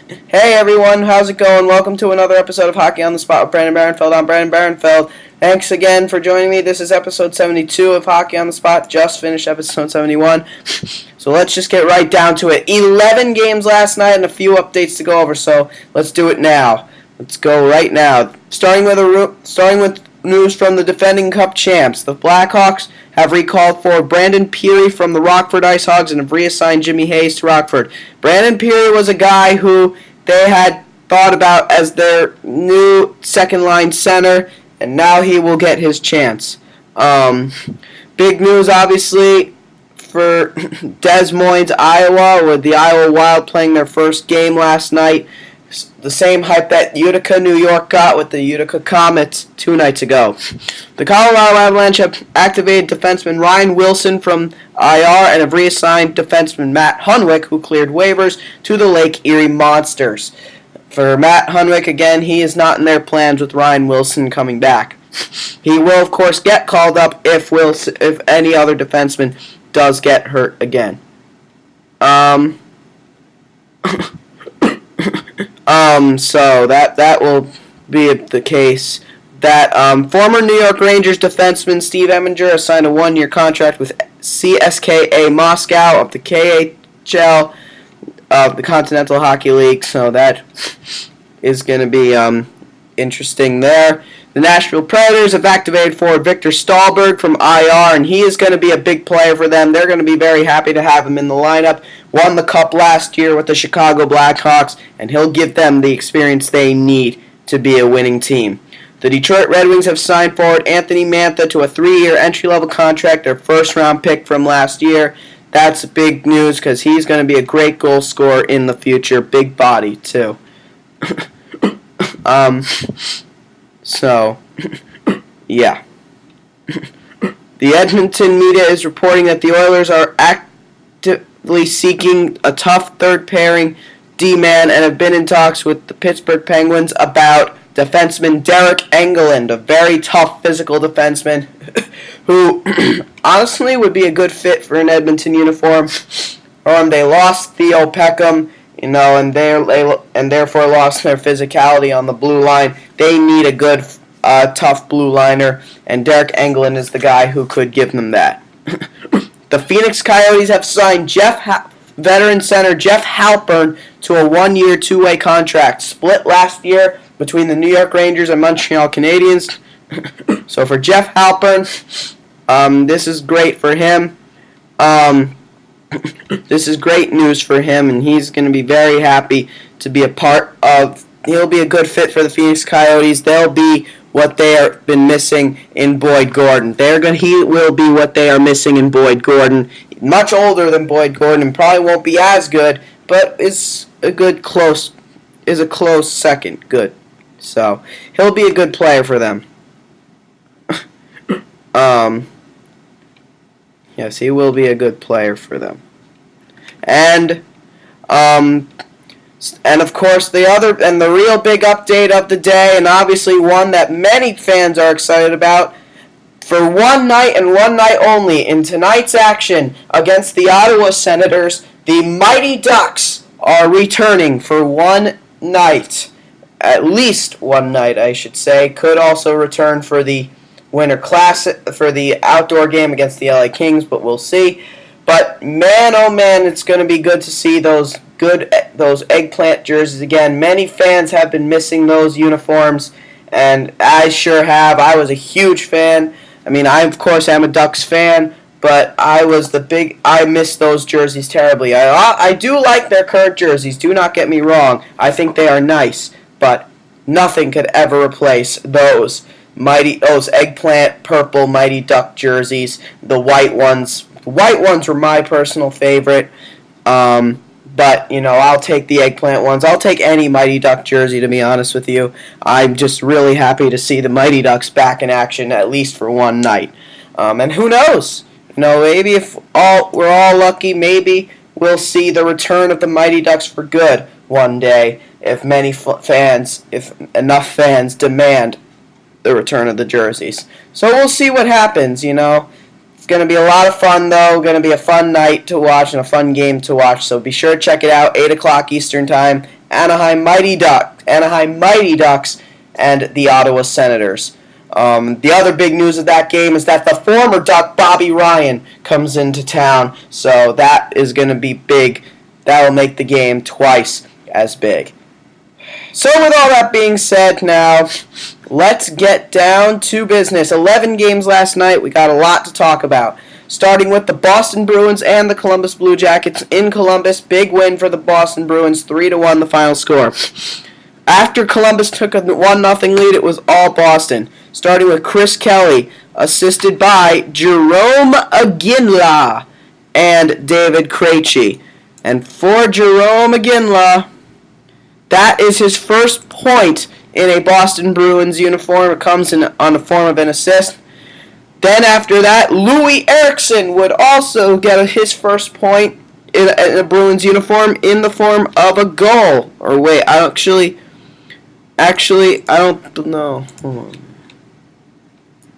Hey everyone, how's it going? Welcome to another episode of Hockey on the Spot with Brandon Barenfeld. I'm Brandon Barenfeld. Thanks again for joining me. This is episode 72 of Hockey on the Spot. Just finished episode 71. So let's just get right down to it. 11 games last night and a few updates to go over, so let's do it now. Let's go right now. Starting with news from the defending Cup champs. The Blackhawks have recalled forward Brandon Pirri from the Rockford Ice Hogs and have reassigned Jimmy Hayes to Rockford. Brandon Pirri was a guy who they had thought about as their new second-line center, and now he will get his chance. Big news, obviously, for Des Moines, Iowa, with the Iowa Wild playing their first game last night. The same hype that Utica, New York got with the Utica Comets 2 nights ago. The Colorado Avalanche have activated defenseman Ryan Wilson from IR and have reassigned defenseman Matt Hunwick, who cleared waivers, to the Lake Erie Monsters. For Matt Hunwick, again, he is not in their plans with Ryan Wilson coming back. He will, of course, get called up if any other defenseman does get hurt again. So that will be the case. That former New York Rangers defenseman Steve Eminger has signed a 1-year contract with CSKA Moscow of the KHL of the Continental Hockey League. So that is going to be interesting there. The Nashville Predators have activated forward Victor Stahlberg from IR, and he is going to be a big player for them. They're going to be very happy to have him in the lineup. Won the Cup last year with the Chicago Blackhawks, and he'll give them the experience they need to be a winning team. The Detroit Red Wings have signed forward Anthony Mantha to a 3-year entry-level contract, their first-round pick from last year. That's big news because he's going to be a great goal scorer in the future. Big body, too. Yeah. The Edmonton media is reporting that the Oilers are actively seeking a tough third pairing D-man and have been in talks with the Pittsburgh Penguins about defenseman Derek Engelland, a very tough physical defenseman who honestly would be a good fit for an Edmonton uniform. They lost Theo Peckham, and therefore lost their physicality on the blue line. They need a good, tough blue liner, and Derek Engelland is the guy who could give them that. The Phoenix Coyotes have signed veteran center Jeff Halpern to a 1-year, 2-way contract, split last year between the New York Rangers and Montreal Canadiens. So for Jeff Halpern, this is great for him. This is great news for him, and he's going to be very happy to be a part of. He'll be a good fit for the Phoenix Coyotes. They'll be what they have been missing in Boyd Gordon. He will be what they are missing in Boyd Gordon. Much older than Boyd Gordon, and probably won't be as good, but is a close second. Good. So he'll be a good player for them. Yes, he will be a good player for them. And of course the real big update of the day, and obviously one that many fans are excited about, for one night and one night only in tonight's action against the Ottawa Senators, the Mighty Ducks are returning for one night. At least one night, I should say. Could also return for the Winter Classic, for the outdoor game against the LA Kings, but we'll see. But man, oh man, it's going to be good to see those eggplant jerseys again. Many fans have been missing those uniforms, and I sure have. I was a huge fan. I mean, I of course am a Ducks fan, but I miss those jerseys terribly. I do like their current jerseys. Do not get me wrong. I think they are nice, but nothing could ever replace those eggplant purple Mighty Duck jerseys. The white ones were my personal favorite. But, I'll take the eggplant ones. I'll take any Mighty Duck jersey, to be honest with you. I'm just really happy to see the Mighty Ducks back in action, at least for one night. And who knows? Maybe if we're all lucky, maybe we'll see the return of the Mighty Ducks for good one day, if enough fans demand the return of the jerseys. So we'll see what happens, It's going to be a lot of fun, though. Going to be a fun night to watch and a fun game to watch. So be sure to check it out, 8 o'clock Eastern Time, Anaheim Mighty Ducks, and the Ottawa Senators. The other big news of that game is that the former Duck, Bobby Ryan, comes into town. So that is going to be big. That will make the game twice as big. So with all that being said now, let's get down to business. 11 games last night. We got a lot to talk about. Starting with the Boston Bruins and the Columbus Blue Jackets in Columbus. Big win for the Boston Bruins, 3-1 the final score. After Columbus took a 1-0 lead, it was all Boston. Starting with Chris Kelly, assisted by Jerome Iginla and David Krejci. And for Jerome Iginla, that is his first point in a Boston Bruins uniform. It comes on the form of an assist. Then after that, Louis Eriksson would also get his first point in a Bruins uniform in the form of a goal. Or wait, I don't know. Hold on.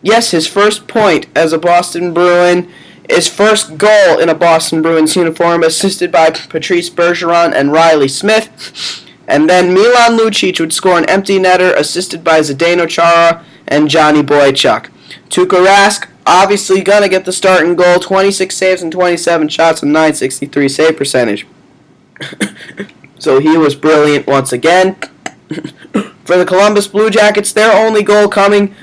Yes, his first point as a Boston Bruin, his first goal in a Boston Bruins uniform, assisted by Patrice Bergeron and Riley Smith. And then Milan Lucic would score an empty netter, assisted by Zdeno Chara and Johnny Boychuk. Tuukka Rask, obviously going to get the starting goal, 26 saves and 27 shots and .963 save percentage. So he was brilliant once again. For the Columbus Blue Jackets, their only goal coming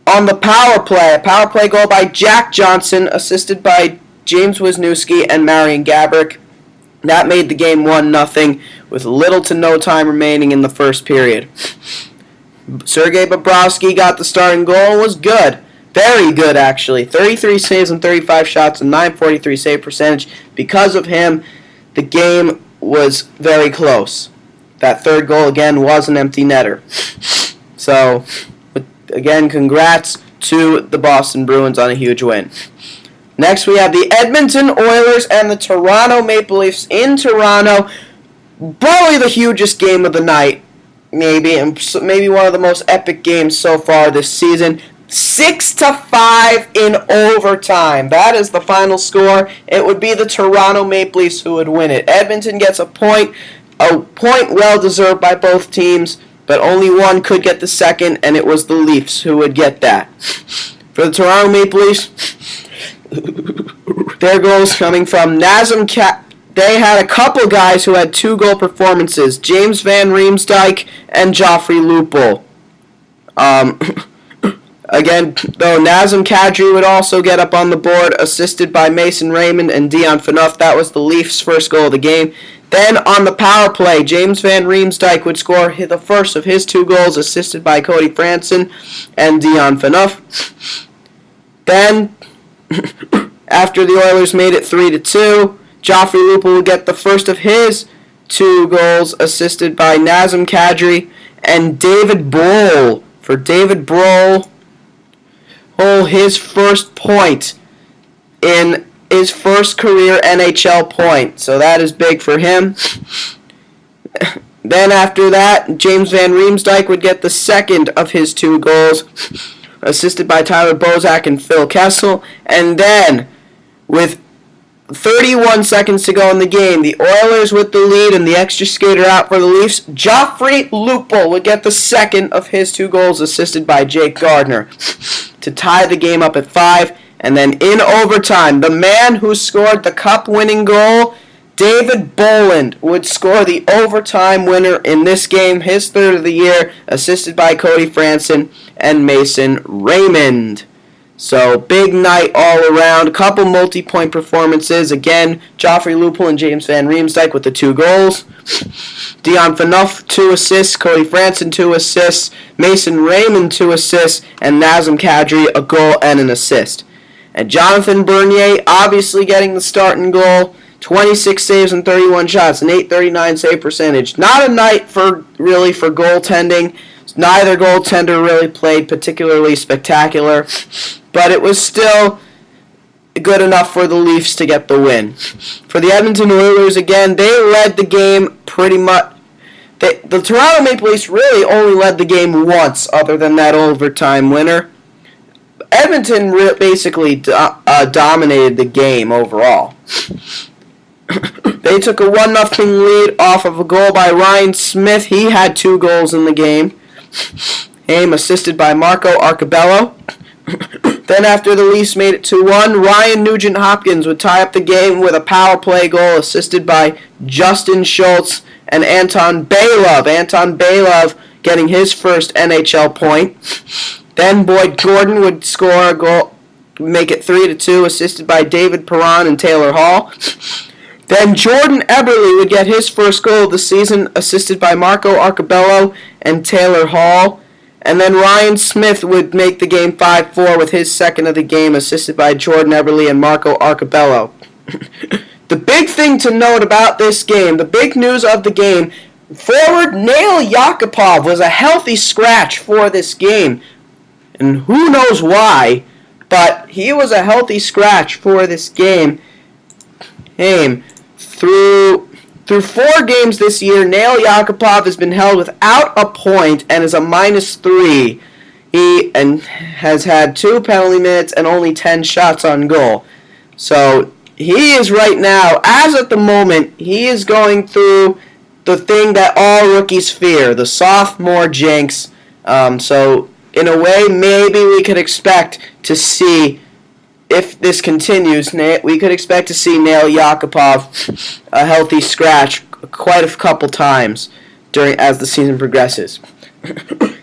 on the power play. A power play goal by Jack Johnson, assisted by James Wisniewski and Marian Gaborik. That made the game 1-0 with little to no time remaining in the first period. Sergei Bobrovsky got the starting goal and was good. Very good, actually. 33 saves and 35 shots and .943 save percentage. Because of him, the game was very close. That third goal, again, was an empty netter. So, again, congrats to the Boston Bruins on a huge win. Next, we have the Edmonton Oilers and the Toronto Maple Leafs in Toronto. Probably the hugest game of the night, maybe, and maybe one of the most epic games so far this season. 6-5 in overtime. That is the final score. It would be the Toronto Maple Leafs who would win it. Edmonton gets a point well deserved by both teams, but only one could get the second, and it was the Leafs who would get that. For the Toronto Maple Leafs, their goals coming from Nazem They had a couple guys who had 2-goal performances, James Van Riemsdyk and Joffrey Lupul. Again, though, Nazem Kadri would also get up on the board, assisted by Mason Raymond and Dion Phaneuf. That was the Leafs' first goal of the game. Then, on the power play, James Van Riemsdyk would score the first of his 2 goals, assisted by Cody Franson and Dion Phaneuf. Then, after the Oilers made it 3-2, Joffrey Lupul would get the first of his 2 goals, assisted by Nazem Kadri and David Brohl. For David Brohl, his first point in his first career NHL point. So that is big for him. Then after that, James Van Riemsdyk would get the second of his 2 goals, assisted by Tyler Bozak and Phil Kessel. And then, with 31 seconds to go in the game, the Oilers with the lead and the extra skater out for the Leafs, Joffrey Lupul would get the second of his 2 goals, assisted by Jake Gardner, to tie the game up at 5. And then in overtime, the man who scored the cup-winning goal, David Boland, would score the overtime winner in this game, his 3rd of the year, assisted by Cody Franson and Mason Raymond. So, big night all around. Couple multi-point performances. Again, Joffrey Lupul and James Van Riemsdyk with the 2 goals. Dion Phaneuf, 2 assists. Cody Franson, 2 assists. Mason Raymond, 2 assists. And Nazem Kadri, a goal and an assist. And Jonathan Bernier, obviously getting the starting goal. 26 saves and 31 shots, an .839 save percentage. Not a night for goaltending. Neither goaltender really played particularly spectacular, but it was still good enough for the Leafs to get the win. For the Edmonton Oilers, again, they led the game pretty much. The Toronto Maple Leafs really only led the game once, other than that overtime winner. Edmonton basically dominated the game overall. They took a 1-0 lead off of a goal by Ryan Smith. He had 2 goals in the game. Haim assisted by Marco Arcobello. Then after the Leafs made it 2-1, Ryan Nugent-Hopkins would tie up the game with a power play goal assisted by Justin Schultz and Anton Bailov. Anton Bailov getting his first NHL point. Then Boyd Gordon would score a goal, make it 3-2, assisted by David Perron and Taylor Hall. Then Jordan Eberle would get his first goal of the season, assisted by Marco Arcobello and Taylor Hall. And then Ryan Smith would make the game 5-4 with his second of the game, assisted by Jordan Eberle and Marco Arcobello. The big thing to note about this game, the big news of the game, forward Nail Yakupov was a healthy scratch for this game. And who knows why, but he was a healthy scratch for this game. Through 4 games this year, Nail Yakupov has been held without a point and is a -3. He has had 2 penalty minutes and only 10 shots on goal. So he is right now, as at the moment, he is going through the thing that all rookies fear, the sophomore jinx. So in a way, maybe we could expect to see, if this continues, we could expect to see Nail Yakupov a healthy scratch quite a couple times as the season progresses.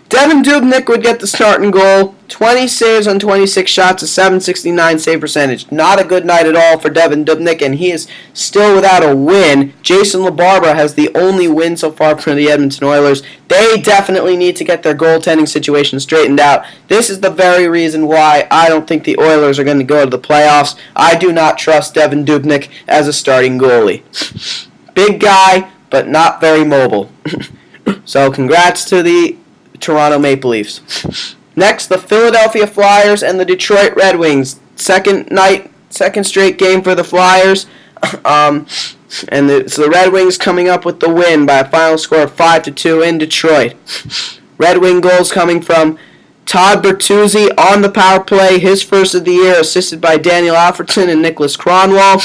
Devan Dubnyk would get the starting goal. 20 saves on 26 shots, a .769 save percentage. Not a good night at all for Devan Dubnyk, and he is still without a win. Jason LaBarbera has the only win so far for the Edmonton Oilers. They definitely need to get their goaltending situation straightened out. This is the very reason why I don't think the Oilers are going to go to the playoffs. I do not trust Devan Dubnyk as a starting goalie. Big guy, but not very mobile. So congrats to the Toronto Maple Leafs. Next, the Philadelphia Flyers and the Detroit Red Wings. Second straight game for the Flyers. So the Red Wings coming up with the win by a final score of 5-2 in Detroit. Red Wing goals coming from Todd Bertuzzi on the power play, his first of the year, assisted by Daniel Alfredsson and Nicholas Kronwall.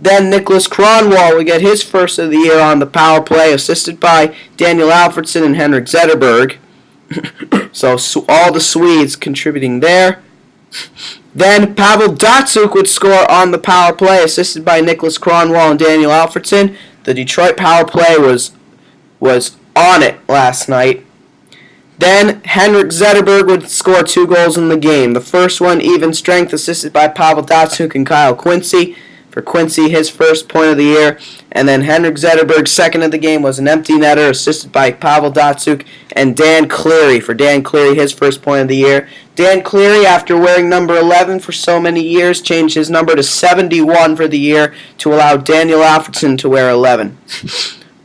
Then Nicholas Kronwall will get his first of the year on the power play, assisted by Daniel Alfredsson and Henrik Zetterberg. So all the Swedes contributing there. Then Pavel Datsyuk would score on the power play, assisted by Nicholas Kronwall and Daniel Alfredsson. The Detroit power play was on it last night. Then Henrik Zetterberg would score 2 goals in the game. The first one, even strength, assisted by Pavel Datsyuk and Kyle Quincy. For Quincy, his first point of the year. And then Henrik Zetterberg's second of the game was an empty netter, assisted by Pavel Datsyuk and Dan Cleary. For Dan Cleary, his first point of the year. Dan Cleary, after wearing number 11 for so many years, changed his number to 71 for the year to allow Daniel Alfredsson to wear 11.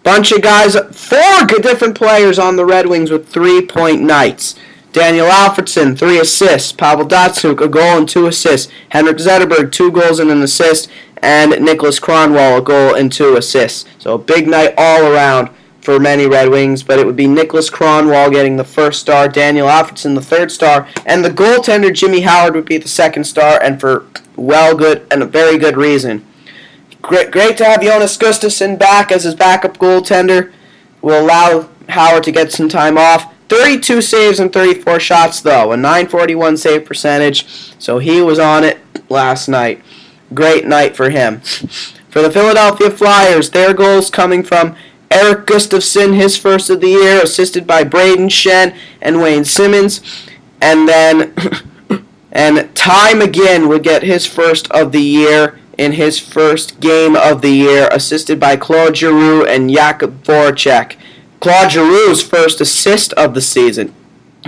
Bunch of guys, 4 different players on the Red Wings with 3-point nights. Daniel Alfredsson, 3 assists. Pavel Datsyuk, a goal and 2 assists. Henrik Zetterberg, 2 goals and an assist. And Nicholas Kronwall, a goal and 2 assists. So a big night all around for many Red Wings, but it would be Nicholas Kronwall getting the first star, Daniel Alfredsson the third star, and the goaltender Jimmy Howard would be the second star, and for a very good reason. Great to have Jonas Gustafsson back as his backup goaltender. Will allow Howard to get some time off. 32 saves and 34 shots, though, a .941 save percentage, so he was on it last night. Great night for him. For the Philadelphia Flyers, their goals coming from Eric Gustafsson, his first of the year, assisted by Braden Shen and Wayne Simmons. And then Ty McGinn would get his first of the year in his first game of the year, assisted by Claude Giroux and Jakub Voracek. Claude Giroux's first assist of the season.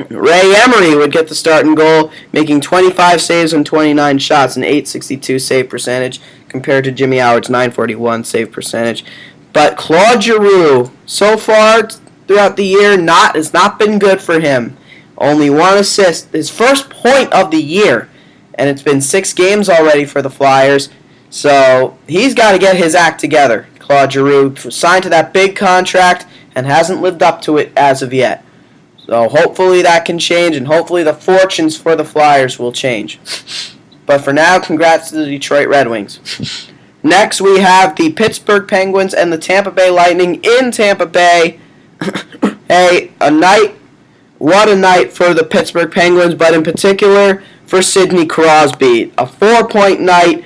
Ray Emery would get the starting goal, making 25 saves and 29 shots, an .862 save percentage, compared to Jimmy Howard's .941 save percentage. But Claude Giroux, so far throughout the year, has not been good for him. Only 1 assist, his first point of the year, and it's been 6 games already for the Flyers. So he's got to get his act together. Claude Giroux signed to that big contract and hasn't lived up to it as of yet. So hopefully that can change, and hopefully the fortunes for the Flyers will change. But for now, congrats to the Detroit Red Wings. Next, we have the Pittsburgh Penguins and the Tampa Bay Lightning in Tampa Bay. What a night for the Pittsburgh Penguins, but in particular for Sidney Crosby. A 4-point night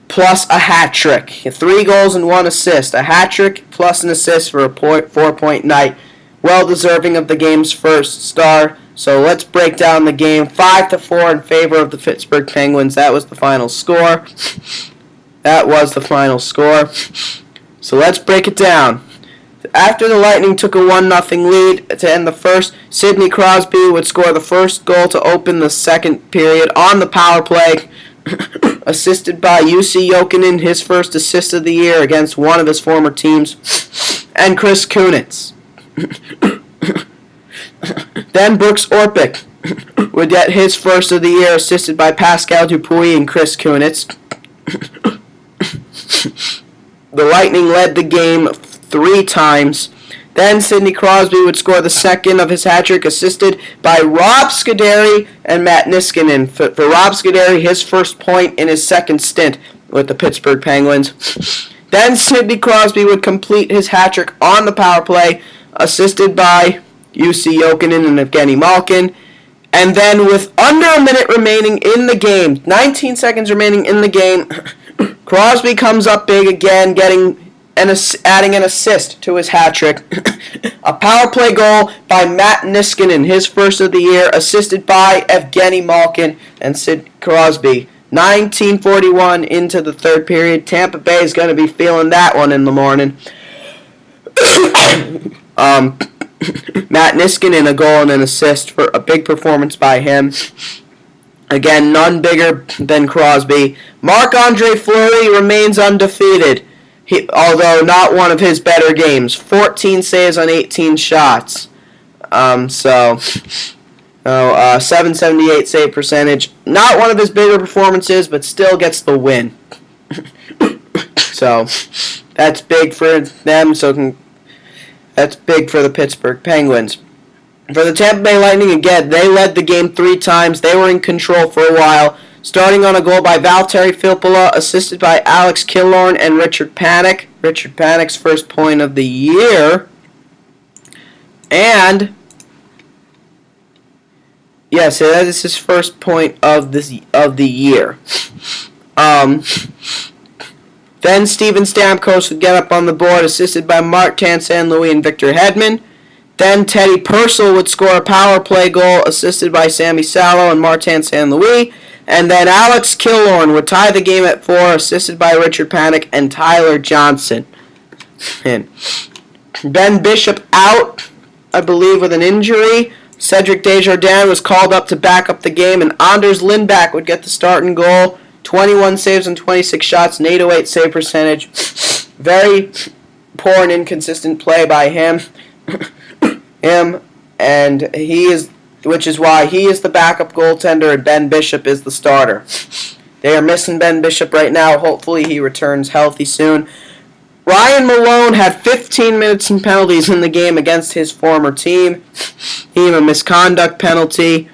plus a hat trick. 3 goals and 1 assist. A hat trick plus an assist for a 4-point night. Well deserving of the game's first star. So let's break down the game. 5-4 in favor of the Pittsburgh Penguins. That was the final score. So let's break it down. After the Lightning took a 1-0 lead to end the first, Sidney Crosby would score the first goal to open the second period on the power play, assisted by Jussi Jokinen, his first assist of the year against one of his former teams, and Chris Kunitz. Then Brooks Orpik would get his first of the year, assisted by Pascal Dupuis and Chris Kunitz. The Lightning led the game 3 times. Then Sidney Crosby would score the second of his hat trick, assisted by Rob Scuderi and Matt Niskanen. For Rob Scuderi, his first point in his second stint with the Pittsburgh Penguins. Then Sidney Crosby would complete his hat trick on the power play, assisted by Jussi Jokinen and Evgeny Malkin. And then with under a minute remaining in the game, 19 seconds remaining in the game, Crosby comes up big again, adding an assist to his hat trick. A power play goal by Matt Niskanen, his first of the year, assisted by Evgeny Malkin and Sid Crosby. 19:41 into the third period. Tampa Bay is going to be feeling that one in the morning. Matt Niskanen, a goal and an assist for a big performance by him. Again, none bigger than Crosby. Marc-Andre Fleury remains undefeated, although not one of his better games. 14 saves on 18 shots. 778 save percentage. Not one of his bigger performances, but still gets the win. So that's big for them. That's big for the Pittsburgh Penguins. For the Tampa Bay Lightning, again, they led the game 3 times. They were in control for a while, starting on a goal by Valtteri Filppula, assisted by Alex Killorn and Richard Panik. Richard Panik's first point of the year. And yes, that is his first point of the year. Then Steven Stamkos would get up on the board, assisted by Martin St. Louis and Victor Hedman. Then Teddy Purcell would score a power play goal, assisted by Sammy Salo and Martin St. Louis. And then Alex Killorn would tie the game at 4, assisted by Richard Panik and Tyler Johnson. And Ben Bishop out, I believe, with an injury. Cedric Desjardins was called up to back up the game, and Anders Lindback would get the starting goal. 21 saves and 26 shots, an 808 save percentage. Very poor and inconsistent play by him. Which is why he is the backup goaltender and Ben Bishop is the starter. They are missing Ben Bishop right now. Hopefully he returns healthy soon. Ryan Malone had 15 minutes and penalties in the game against his former team. He had a misconduct penalty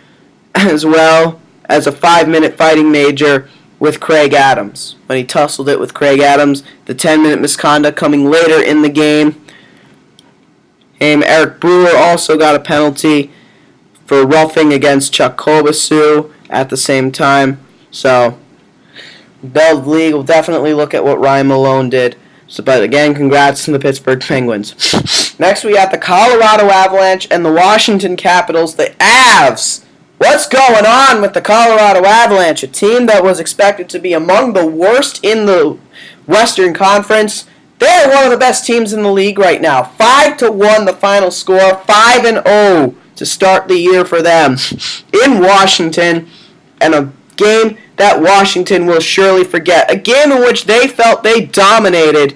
as well as a 5-minute fighting major with Craig Adams. When he tussled it with Craig Adams, the 10-minute misconduct coming later in the game. Eric Brewer also got a penalty for roughing against Chuck Kobasu at the same time. So, the league will definitely look at what Ryan Malone did. But again, congrats to the Pittsburgh Penguins. Next, we got the Colorado Avalanche and the Washington Capitals, the Avs. What's going on with the Colorado Avalanche? A team that was expected to be among the worst in the Western Conference. They're one of the best teams in the league right now. 5-1 the final score. 5-0 to start the year for them in Washington. And a game that Washington will surely forget. A game in which they felt they dominated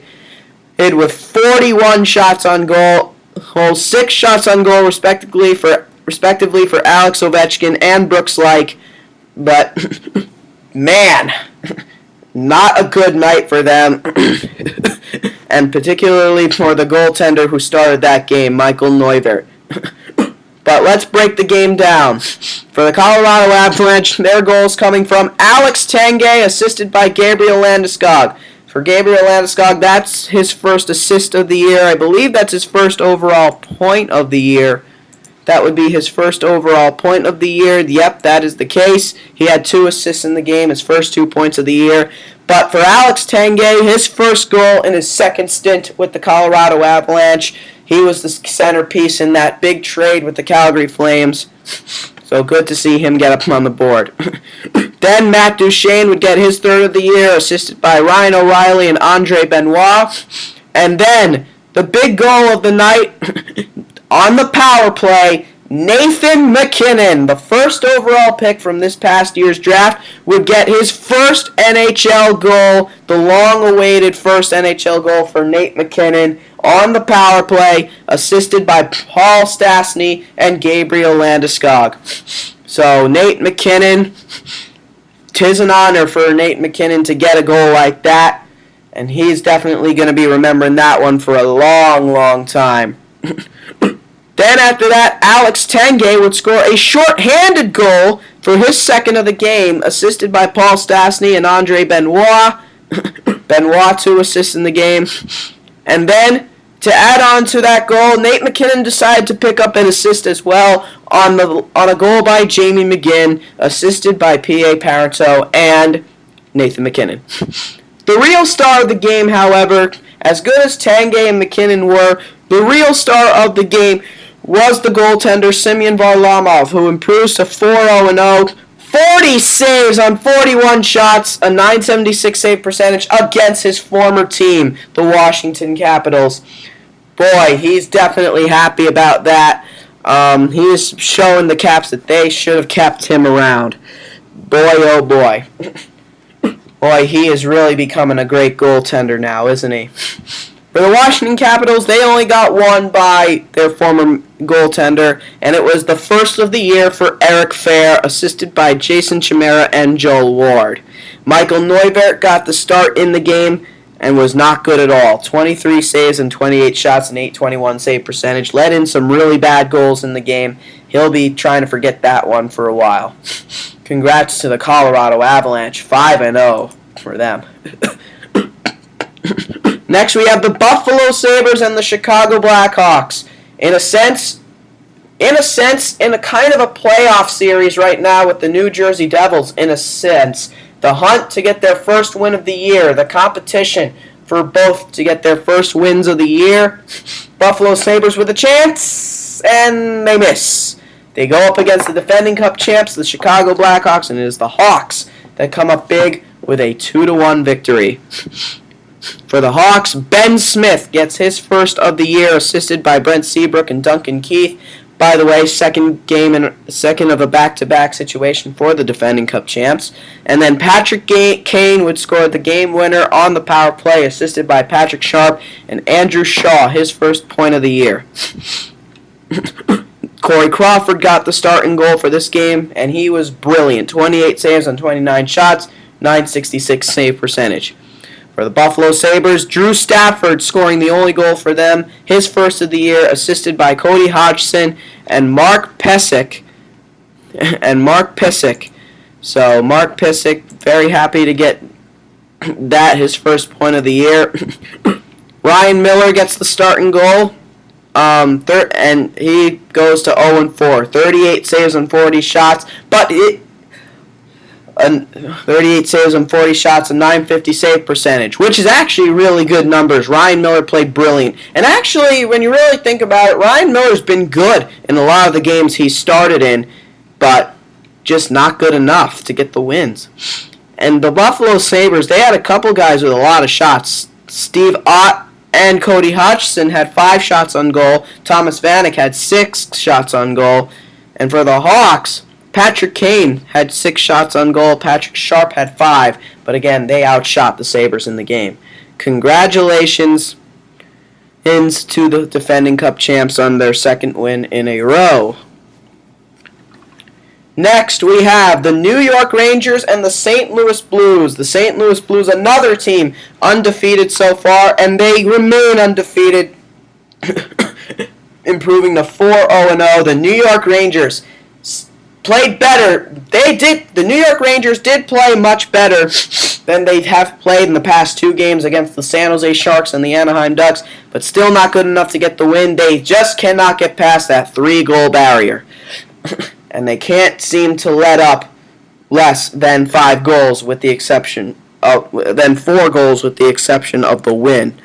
it with 41 shots on goal. 6 shots on goal respectively for Alex Ovechkin and Brooks Laich. But, man, not a good night for them. And particularly for the goaltender who started that game, Michael Neuvirth. But let's break the game down. For the Colorado Avalanche, their goals coming from Alex Tanguay, assisted by Gabriel Landeskog. For Gabriel Landeskog, that's his first assist of the year. I believe that's his first overall point of the year. That would be his first overall point of the year. Yep, that is the case. He had 2 assists in the game, his first 2 points of the year. But for Alex Tanguay, his first goal in his second stint with the Colorado Avalanche, he was the centerpiece in that big trade with the Calgary Flames. So good to see him get up on the board. Then Matt Duchene would get his third of the year, assisted by Ryan O'Reilly and Andre Benoit. And then the big goal of the night on the power play, Nathan MacKinnon, the first overall pick from this past year's draft, would get his first NHL goal, the long-awaited first NHL goal for Nate MacKinnon on the power play, assisted by Paul Stastny and Gabriel Landeskog. So Nate MacKinnon, 'tis an honor for Nate MacKinnon to get a goal like that, and he's definitely going to be remembering that one for a long, long time. Then after that, Alex Tanguay would score a short-handed goal for his second of the game, assisted by Paul Stastny and Andre Benoit. Benoit 2 assists in the game. And then, to add on to that goal, Nate MacKinnon decided to pick up an assist as well on a goal by Jamie McGinn, assisted by P.A. Parenteau and Nathan MacKinnon. The real star of the game, however, as good as Tanguay and MacKinnon were, the real star of the game was the goaltender Semyon Varlamov, who improves to 4-0-0, 40 saves on 41 shots, a .976 save percentage against his former team, the Washington Capitals. Boy, he's definitely happy about that. He is showing the Caps that they should have kept him around. Boy, oh boy. Boy, he is really becoming a great goaltender now, isn't he? For the Washington Capitals, they only got one by their former goaltender, and it was the first of the year for Eric Fehr, assisted by Jason Chimera and Joel Ward. Michael Neuvirth got the start in the game and was not good at all. 23 saves and 28 shots and .821 save percentage. Let in some really bad goals in the game. He'll be trying to forget that one for a while. Congrats to the Colorado Avalanche, 5-0 for them. Next, we have the Buffalo Sabres and the Chicago Blackhawks. In a kind of a playoff series right now with the New Jersey Devils, in a sense. The hunt to get their first win of the year, the competition for both to get their first wins of the year. Buffalo Sabres with a chance, and they miss. They go up against the defending Cup champs, the Chicago Blackhawks, and it is the Hawks that come up big with a 2-1 victory. For the Hawks, Ben Smith gets his first of the year, assisted by Brent Seabrook and Duncan Keith. By the way, second of a back-to-back situation for the defending Cup champs. And then Patrick Kane would score the game winner on the power play, assisted by Patrick Sharp and Andrew Shaw, his first point of the year. Corey Crawford got the starting goal for this game, and he was brilliant. 28 saves on 29 shots, .966 save percentage. For the Buffalo Sabres, Drew Stafford scoring the only goal for them, his first of the year, assisted by Cody Hodgson and Mark Pysyk. So Mark Pysyk, very happy to get that, his first point of the year. Ryan Miller gets the starting goal, and he goes to 0-4. 38 saves on 40 shots, but 38 saves on 40 shots, a .950 save percentage, which is actually really good numbers. Ryan Miller played brilliant. And actually, when you really think about it, Ryan Miller's been good in a lot of the games he started in, but just not good enough to get the wins. And the Buffalo Sabres, they had a couple guys with a lot of shots. Steve Ott and Cody Hodgson had 5 shots on goal. Thomas Vanek had 6 shots on goal. And for the Hawks, Patrick Kane had 6 shots on goal. Patrick Sharp had 5. But again, they outshot the Sabres in the game. Congratulations to the defending Cup champs on their second win in a row. Next, we have the New York Rangers and the St. Louis Blues. The St. Louis Blues, another team undefeated so far, and they remain undefeated, improving to 4-0-0. The New York Rangers played better. The New York Rangers did play much better than they have played in the past 2 games against the San Jose Sharks and the Anaheim Ducks, but still not good enough to get the win. They just cannot get past that 3-goal barrier. And they can't seem to let up less than 5 goals with the exception of than 4 goals with the exception of the win.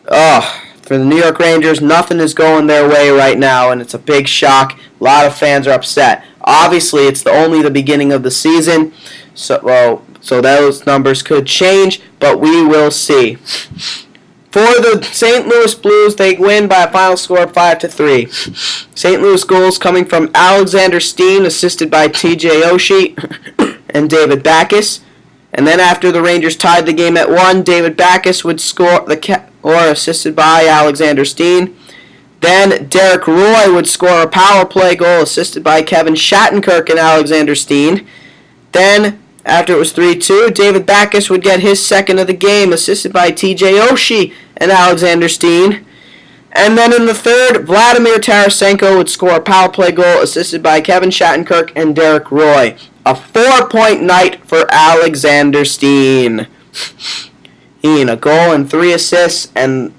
For the New York Rangers, nothing is going their way right now, and it's a big shock. A lot of fans are upset. Obviously, it's only the beginning of the season, so those numbers could change, but we will see. For the St. Louis Blues, they win by a final score of 5-3. St. Louis goals coming from Alexander Steen, assisted by TJ Oshie and David Backes. And then after the Rangers tied the game at 1, David Backes would score assisted by Alexander Steen. Then Derek Roy would score a power play goal assisted by Kevin Shattenkirk and Alexander Steen. Then, after it was 3-2, David Backes would get his second of the game assisted by TJ Oshie and Alexander Steen. And then in the third, Vladimir Tarasenko would score a power play goal assisted by Kevin Shattenkirk and Derek Roy. A 4-point night for Alexander Steen. He had a goal and 3 assists, and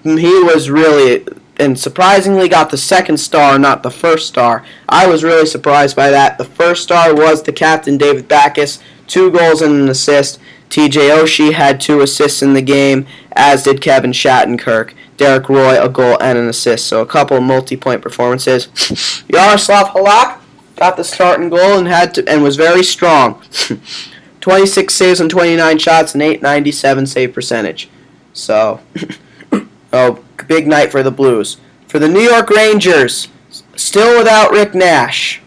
he was really, and surprisingly got the second star, not the first star. I was really surprised by that. The first star was the captain, David Backes, 2 goals and an assist. TJ Oshie had 2 assists in the game, as did Kevin Shattenkirk. Derek Roy, a goal and an assist. So a couple of multi-point performances. Yaroslav Halak got the starting goal and was very strong. 26 saves on 29 shots and .897 save percentage. So, big night for the Blues. For the New York Rangers, still without Rick Nash.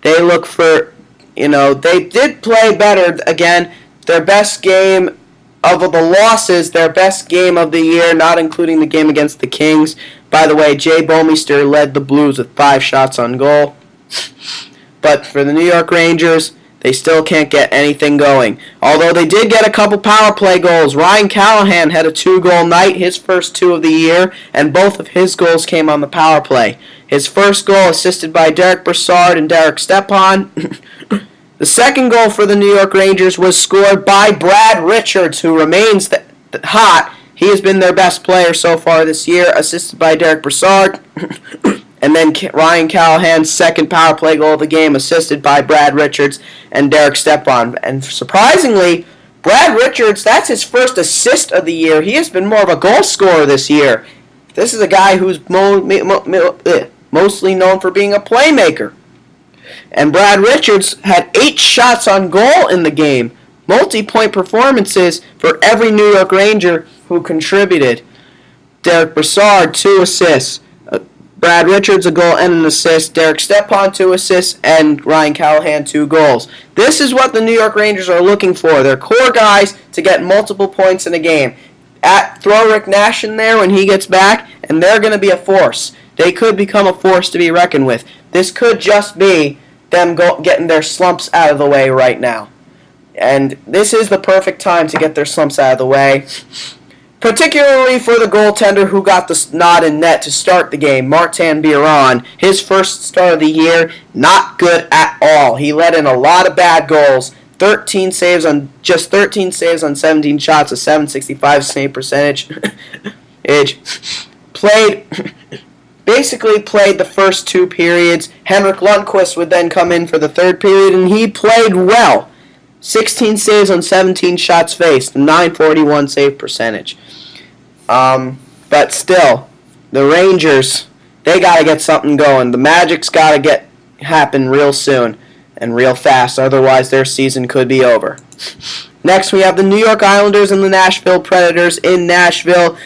They look for, they did play better. Again, their best game of the losses, their best game of the year, not including the game against the Kings. By the way, Jay Bomeister led the Blues with 5 shots on goal. But for the New York Rangers, they still can't get anything going. Although they did get a couple power play goals. Ryan Callahan had a 2-goal night, his first 2 of the year, and both of his goals came on the power play. His first goal assisted by Derek Brassard and Derek Stepan. The second goal for the New York Rangers was scored by Brad Richards, who remains hot. He has been their best player so far this year, assisted by Derek Brassard. And then Ryan Callahan's second power play goal of the game, assisted by Brad Richards and Derek Stepan. And surprisingly, Brad Richards, that's his first assist of the year. He has been more of a goal scorer this year. This is a guy who's mostly known for being a playmaker. And Brad Richards had 8 shots on goal in the game. Multi-point performances for every New York Ranger who contributed. Derek Brassard, 2 assists. Brad Richards, a goal and an assist. Derek Stepan, 2 assists. And Ryan Callahan, 2 goals. This is what the New York Rangers are looking for. Their core guys to get multiple points in a game. Throw Rick Nash in there when he gets back, and they're going to be a force. They could become a force to be reckoned with. This could just be them getting their slumps out of the way right now. And this is the perfect time to get their slumps out of the way. Particularly for the goaltender who got the nod in net to start the game, Martin Biron. His first start of the year, not good at all. He let in a lot of bad goals. 13 saves on 17 shots, a .765 save percentage. Basically played the first 2 periods. Henrik Lundqvist would then come in for the 3rd period, and he played well. 16 saves on 17 shots faced, .941 save percentage. But still, the Rangers, they got to get something going. The Magic's got to happen real soon and real fast, otherwise their season could be over. Next, we have the New York Islanders and the Nashville Predators in Nashville.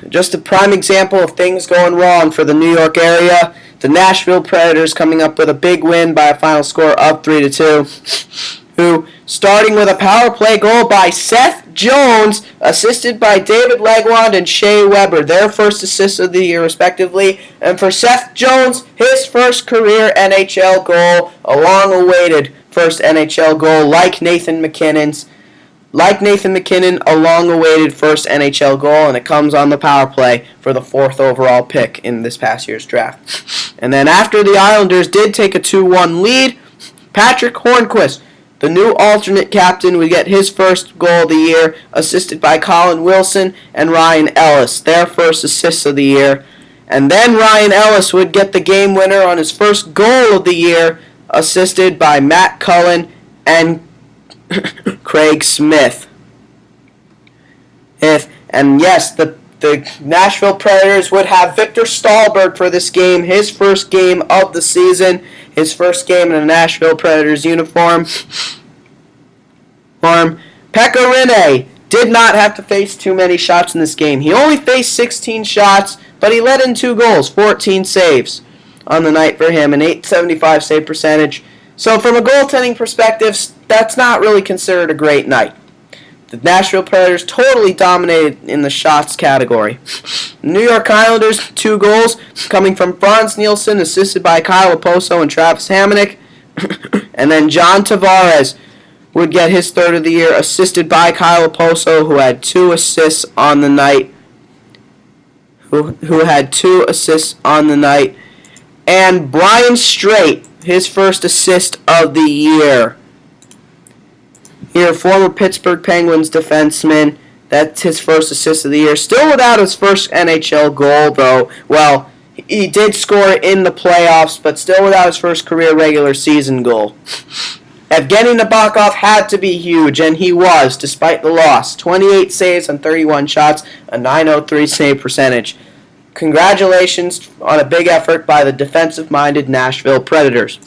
Just a prime example of things going wrong for the New York area. The Nashville Predators coming up with a big win by a final score of 3-2. Who, starting with a power play goal by Seth Jones, assisted by David Legwand and Shea Weber, their first assists of the year respectively. And for Seth Jones, his first career NHL goal, a long-awaited first NHL goal like Nathan McKinnon, a long-awaited first NHL goal, and it comes on the power play for the 4th overall pick in this past year's draft. And then after the Islanders did take a 2-1 lead, Patrick Hornqvist, the new alternate captain, would get his first goal of the year, assisted by Colin Wilson and Ryan Ellis, their first assists of the year. And then Ryan Ellis would get the game winner on his first goal of the year, assisted by Matt Cullen and Craig Smith. And yes, the Nashville Predators would have Victor Stahlberg for this game, his first game of the season, his first game in a Nashville Predators uniform. Pekka Rinne did not have to face too many shots in this game. He only faced 16 shots, but he let in 2 goals, 14 saves on the night for him, an .875 save percentage. So from a goaltending perspective, that's not really considered a great night. The Nashville Predators totally dominated in the shots category. The New York Islanders, 2 goals coming from Frans Nielsen, assisted by Kyle Oposo and Travis Hamonic. And then John Tavares would get his third of the year, assisted by Kyle Oposo, who had 2 assists on the night. Who had 2 assists on the night. And Brian Straight, his first assist of the year. Here, former Pittsburgh Penguins defenseman. That's his first assist of the year. Still without his first NHL goal, though. Well, he did score in the playoffs, but still without his first career regular season goal. Evgeny Nabokov had to be huge, and he was, despite the loss. 28 saves on 31 shots, a .903 save percentage. Congratulations on a big effort by the defensive-minded Nashville Predators.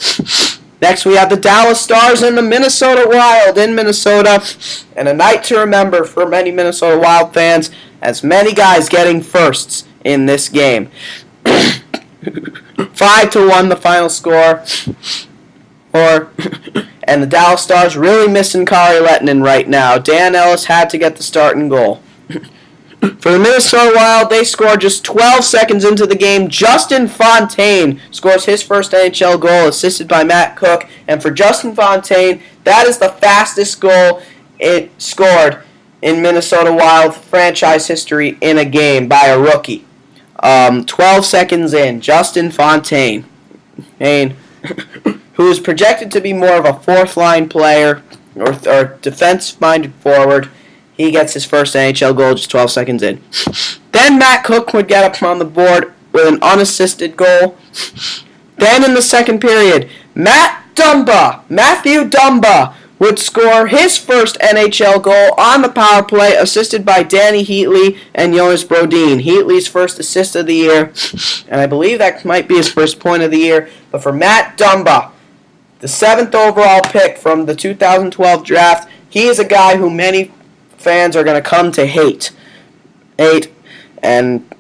Next, we have the Dallas Stars and the Minnesota Wild in Minnesota, and a night to remember for many Minnesota Wild fans, as many guys getting firsts in this game. 5-1 the final score. And the Dallas Stars really missing Kari Lehtonen right now. Dan Ellis had to get the starting goal. For the Minnesota Wild, they scored just 12 seconds into the game. Justin Fontaine scores his first NHL goal, assisted by Matt Cook. And for Justin Fontaine, that is the fastest goal it scored in Minnesota Wild franchise history in a game by a rookie. 12 seconds in, Justin Fontaine, who is projected to be more of a fourth-line player or defense-minded forward. He gets his first NHL goal just 12 seconds in. Then Matt Cook would get up on the board with an unassisted goal. Then in the second period, Matthew Dumba would score his first NHL goal on the power play, assisted by Danny Heatley and Jonas Brodin. Heatley's first assist of the year, and I believe that might be his first point of the year. But for Matt Dumba, the 7th overall pick from the 2012 draft, he is a guy who many fans are going to come to hate, and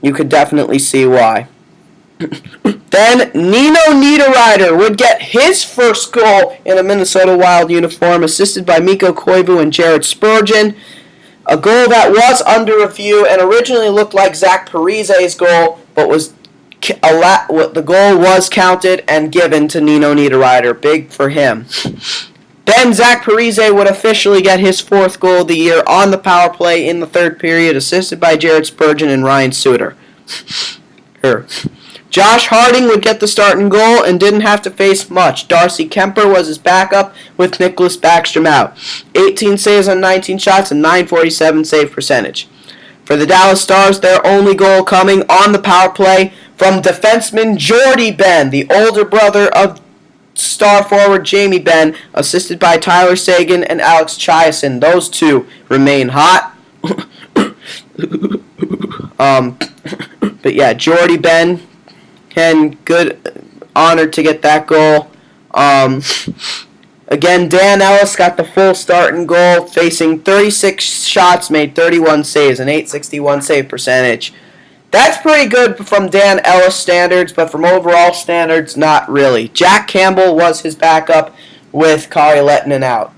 you could definitely see why. Then Nino Niederreiter would get his first goal in a Minnesota Wild uniform, assisted by Mikko Koivu and Jared Spurgeon. A goal that was under review and originally looked like Zach Parise's goal, but the goal was counted and given to Nino Niederreiter. Big for him. Then Zach Parise would officially get his 4th goal of the year on the power play in the 3rd period, assisted by Jared Spurgeon and Ryan Suter. Josh Harding would get the starting goal and didn't have to face much. Darcy Kemper was his backup with Nicklas Backstrom out. 18 saves on 19 shots and .947 save percentage. For the Dallas Stars, their only goal coming on the power play from defenseman Jordie Benn, the older brother of star forward Jamie Benn, assisted by Tyler Seguin and Alex Chiasson. Those two remain hot. But yeah, Jordie Benn, and good honor to get that goal. Again, Dan Ellis got the full starting goal, facing 36 shots, made 31 saves, an .861 save percentage. That's pretty good from Dan Ellis standards, but from overall standards, not really. Jack Campbell was his backup with Kari Lehtonen out.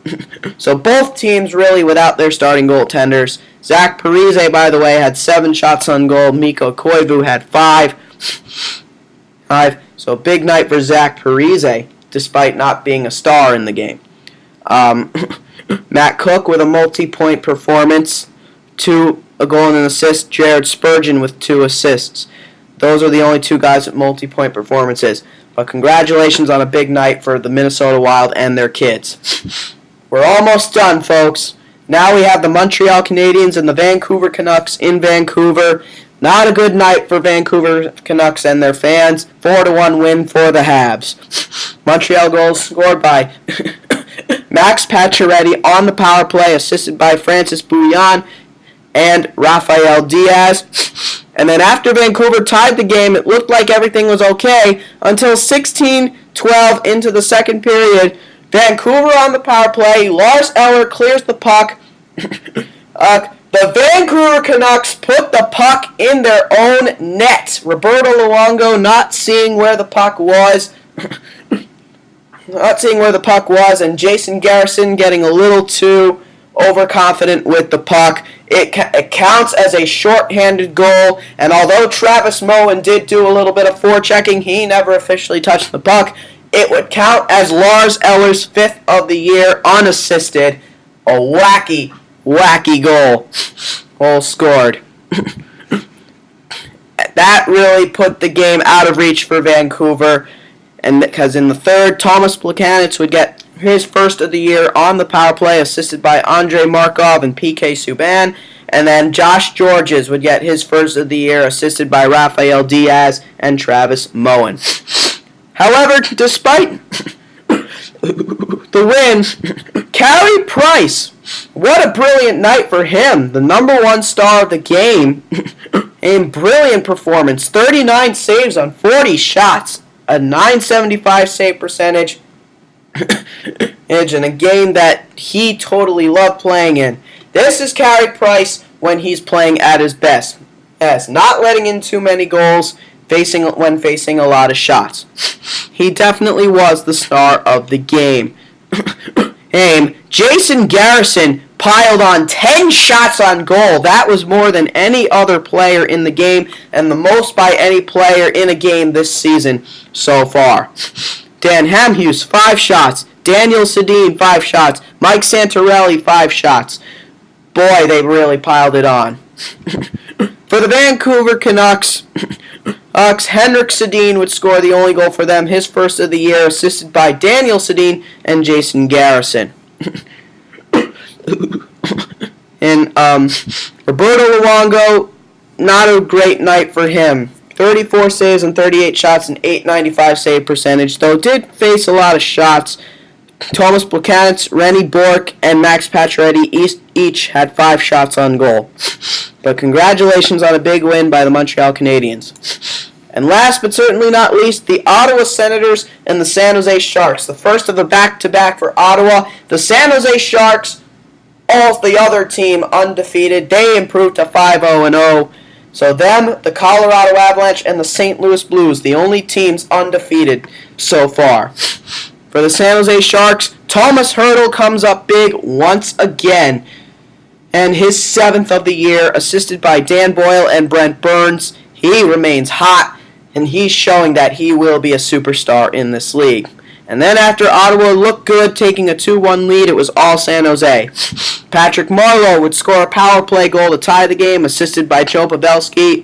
So both teams really without their starting goaltenders. Zach Parise, by the way, had 7 shots on goal. Mikko Koivu had 5. So big night for Zach Parise, despite not being a star in the game. Matt Cook with a multi-point performance, a goal and an assist. Jared Spurgeon with 2 assists. Those are the only two guys with multi-point performances. But congratulations on a big night for the Minnesota Wild and their kids. We're almost done, folks. Now we have the Montreal Canadiens and the Vancouver Canucks in Vancouver. Not a good night for Vancouver Canucks and their fans. 4-1 win for the Habs. Montreal goals scored by Max Pacioretty on the power play, assisted by Francis Bouillon and Rafael Diaz. And then after Vancouver tied the game, it looked like everything was okay until 16-12 into the second period. Vancouver on the power play. Lars Eller clears the puck. The Vancouver Canucks put the puck in their own net. Roberto Luongo not seeing where the puck was. And Jason Garrison getting a little too overconfident with the puck. It counts as a shorthanded goal, and although Travis Moen did do a little bit of forechecking, he never officially touched the puck. It would count as Lars Eller's 5th of the year unassisted. A wacky goal scored. That really put the game out of reach for Vancouver, and because in the third, Thomas Plekanec would get his 1st of the year on the power play, assisted by Andrei Markov and PK Subban, and then Josh Georges would get his 1st of the year, assisted by Rafael Diaz and Travis Moen. However, despite the win, Carey Price, what a brilliant night for him, the number 1 star of the game. A brilliant performance, 39 saves on 40 shots, a .975 save percentage, in a game that he totally loved playing in. This is Carey Price when he's playing at his best. Yes, not letting in too many goals when facing a lot of shots. He definitely was the star of the game. Jason Garrison piled on 10 shots on goal. That was more than any other player in the game, and the most by any player in a game this season so far. Dan Hamhuis, 5 shots. Daniel Sedin, 5 shots. Mike Santorelli, 5 shots. Boy, they really piled it on. For the Vancouver Canucks, Henrik Sedin would score the only goal for them, his 1st of the year, assisted by Daniel Sedin and Jason Garrison. And Roberto Luongo, not a great night for him. 34 saves and 38 shots and .895 save percentage, though did face a lot of shots. Thomas Plekanec, Rennie Bourque, and Max Pacioretty each had 5 shots on goal. But congratulations on a big win by the Montreal Canadiens. And last but certainly not least, the Ottawa Senators and the San Jose Sharks. The first of a back-to-back for Ottawa. The San Jose Sharks, all the other team undefeated. They improved to 5-0-0. So them, the Colorado Avalanche, and the St. Louis Blues, the only teams undefeated so far. For the San Jose Sharks, Thomas Hertl comes up big once again. And his 7th of the year, assisted by Dan Boyle and Brent Burns. He remains hot, and he's showing that he will be a superstar in this league. And then after Ottawa looked good, taking a 2-1 lead, it was all San Jose. Patrick Marleau would score a power play goal to tie the game, assisted by Joe Pavelski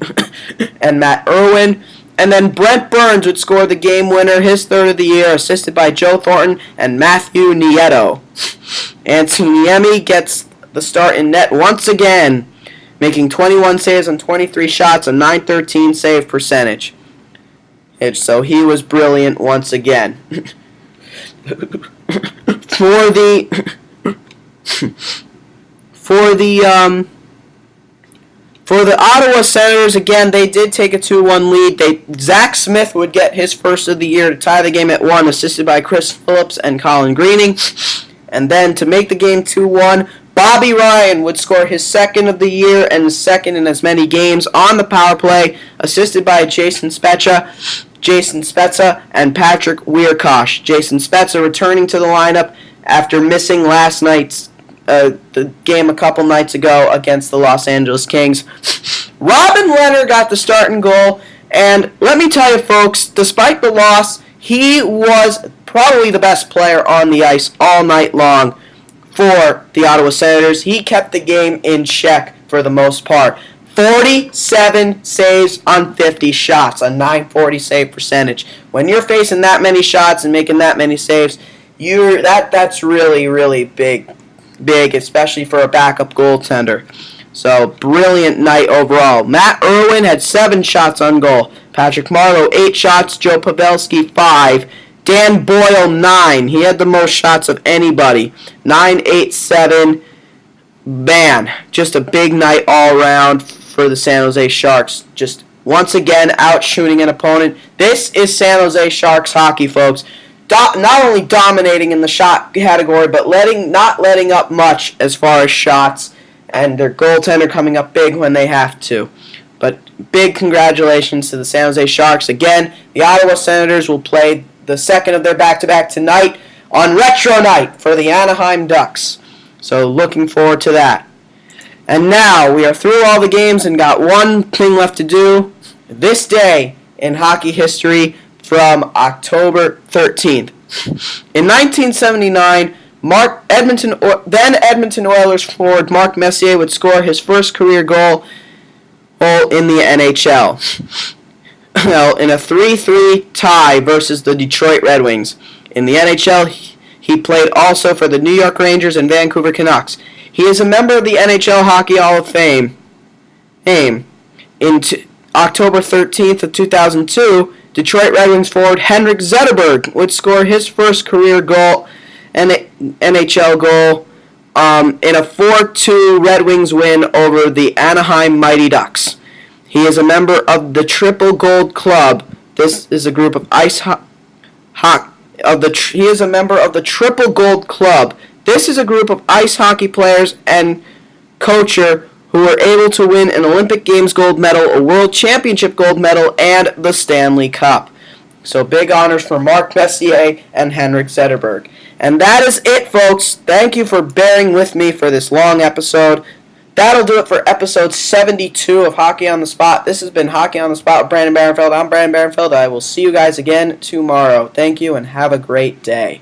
and Matt Irwin. And then Brent Burns would score the game winner, his 3rd of the year, assisted by Joe Thornton and Matthew Nieto. Antti Niemi gets the start in net once again, making 21 saves on 23 shots, a .913 save percentage. So he was brilliant once again. For the Ottawa Senators, again, they did take a 2-1 lead. Zach Smith would get his 1st of the year to tie the game at 1, assisted by Chris Phillips and Colin Greening. And then to make the game 2-1, Bobby Ryan would score his 2nd of the year and his 2nd in as many games on the power play, assisted by Jason Spezza, and Patrick Wierkosh. Jason Spezza returning to the lineup after missing last night's the game a couple nights ago against the Los Angeles Kings. Robin Lehner got the starting goal, and let me tell you, folks, despite the loss, he was probably the best player on the ice all night long for the Ottawa Senators. He kept the game in check for the most part. 47 saves on 50 shots, a 940 save percentage. When you're facing that many shots and making that many saves, that's really big, especially for a backup goaltender. So, brilliant night overall. Matt Irwin had 7 shots on goal. Patrick Marleau, 8 shots. Joe Pavelski, 5. Dan Boyle, 9. He had the most shots of anybody. 9, 8, 7. Man, just a big night all around for the San Jose Sharks. Just once again out shooting an opponent. This is San Jose Sharks hockey, folks. Not only dominating in the shot category, but not letting up much as far as shots, and their goaltender coming up big when they have to. But big congratulations to the San Jose Sharks. Again, the Ottawa Senators will play the second of their back-to-back tonight on Retro Night for the Anaheim Ducks. So looking forward to that. And now we are through all the games and got one thing left to do. This day in hockey history from October 13th. In 1979, then Edmonton Oilers forward Mark Messier would score his first career goal in the NHL. In a 3-3 tie versus the Detroit Red Wings. In the NHL, he played also for the New York Rangers and Vancouver Canucks. He is a member of the NHL Hockey Hall of Fame. In October 13th of 2002, Detroit Red Wings forward Henrik Zetterberg would score his first career goal, NHL goal, in a 4-2 Red Wings win over the Anaheim Mighty Ducks. He is a member of the Triple Gold Club. This is a group of He is a member of the Triple Gold Club. This is a group of ice hockey players and coacher who were able to win an Olympic Games gold medal, a World Championship gold medal, and the Stanley Cup. So big honors for Mark Messier and Henrik Zetterberg. And that is it, folks. Thank you for bearing with me for this long episode. That'll do it for episode 72 of Hockey on the Spot. This has been Hockey on the Spot with Brandon Barenfeld. I'm Brandon Barenfeld. I will see you guys again tomorrow. Thank you and have a great day.